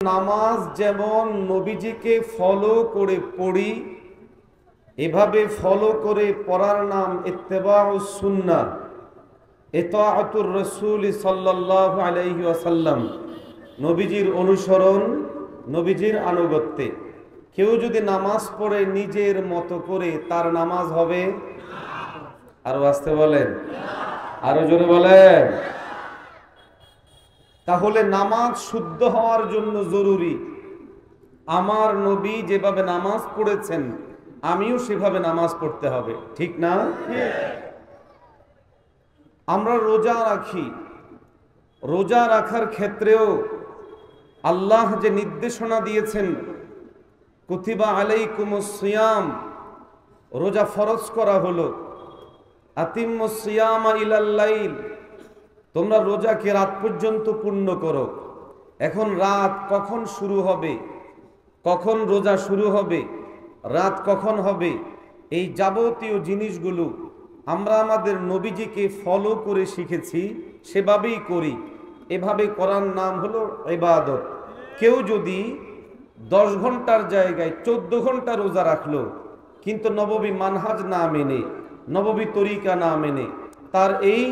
নামাজ যেমন নবীজিকে ফলো করে পড়ি, এভাবে ফলো করে পড়ার নাম ইত্তেবাউস সুন্নাহ, ইতাআতুর রাসূল সাল্লাল্লাহু আলাইহি ওয়াসাল্লাম, নবীজির অনুসরণ, নবীজির আনুগত্যে। কেউ যদি নামাজ পড়ে নিজের মতো করে, তার নামাজ হবে? আরো আসতে বলেন, আরো জোরে বলেন। তাহলে নামাজ শুদ্ধ হওয়ার জন্য জরুরি আমার নবী যেভাবে নামাজ পড়েছেন আমিও সেভাবে নামাজ পড়তে হবে, ঠিক না? আমরা রোজা রাখি, রোজা রাখার ক্ষেত্রেও আল্লাহ যে নির্দেশনা দিয়েছেন, কুতিবা আলাইকুমুস সিয়াম, রোজা ফরজ করা হলো, আতিম্মুস সিয়ামা ইলাল লাইল, তোমরা রোজাকে রাত পর্যন্ত পূর্ণ করো। এখন রাত কখন শুরু হবে, কখন রোজা শুরু হবে, রাত কখন হবে, এই যাবতীয় জিনিসগুলো আমরা আমাদের নবীজিকে ফলো করে শিখেছি, সেভাবেই করি। এভাবে করার নাম হলো ইবাদত। কেউ যদি 10 ঘন্টার জায়গায় 14 ঘন্টা রোজা রাখলো, কিন্তু নববী মানহাজ না মেনে, নববী তরিকা না মেনে, তার এই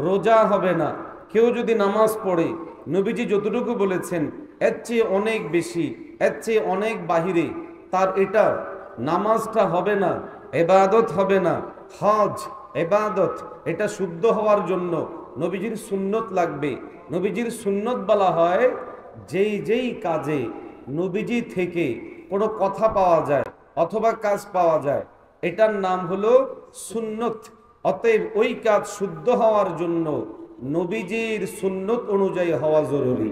রোজা হবে না। কেউ যদি নামাজ পড়ে নবীজি যতটুকু বলেছেন এর চেয়ে অনেক বেশি, এর চেয়ে অনেক বাহিরে, তার এটা নামাজটা হবে না, ইবাদত হবে না। হজ ইবাদত, এটা শুদ্ধ হওয়ার জন্য নবীজির সুন্নত লাগবে। নবীজির সুন্নত বলা হয় যেই যেই কাজে নবীজি থেকে কোনো কথা পাওয়া যায় অথবা কাজ পাওয়া যায়, এটার নাম হলো সুন্নত। অতএব ওই কাজ শুদ্ধ হওয়ার জন্য নবীজির সুন্নত অনুযায়ী হওয়া জরুরি।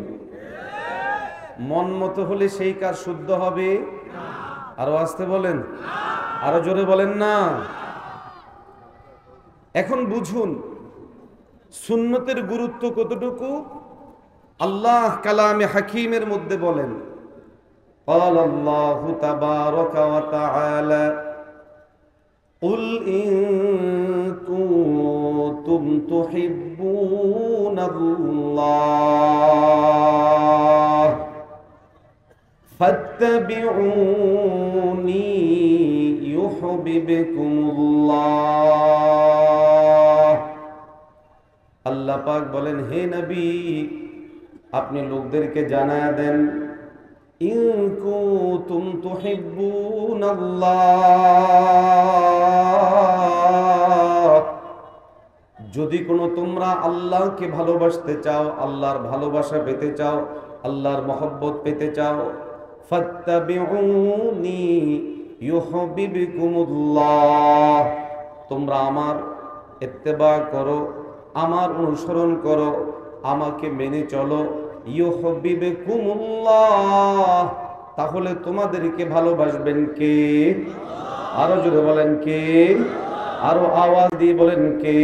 মন মতো হলে সেই কাজ শুদ্ধ হবে? আরো আসতে বলেন, আরো জোরে বলেন না। এখন বুঝুন সুন্নতের গুরুত্ব কতটুকু। আল্লাহ কালামে হাকিমের মধ্যে বলেন, قال الله تبارك وتعالى قل إن كنتم تحبون الله فاتبعوني يحببكم الله। আল্লাহ পাক বলেন, হে নবী আপনি লোকদেরকে জানায়া দেন, ইন কুনতুম তুহিব্বুনাল্লাহ, যদি কোনো তোমরা আল্লাহকে ভালোবাসতে চাও, আল্লাহর ভালোবাসা পেতে চাও, আল্লাহর মহব্বত পেতে চাও, ফাত্তাবিউনি ইউহিব্বুকুমুল্লাহ, তোমরা আমার ইত্তেবা করো, আমার অনুসরণ করো, আমাকে মেনে চলো, ইউহিব্বুকুমুল্লাহ, তাহলে তোমাদেরকে ভালোবাসবেন কে? আরো জোরে বলেন কে? আরো আওয়াজ দিয়ে বলেন কে?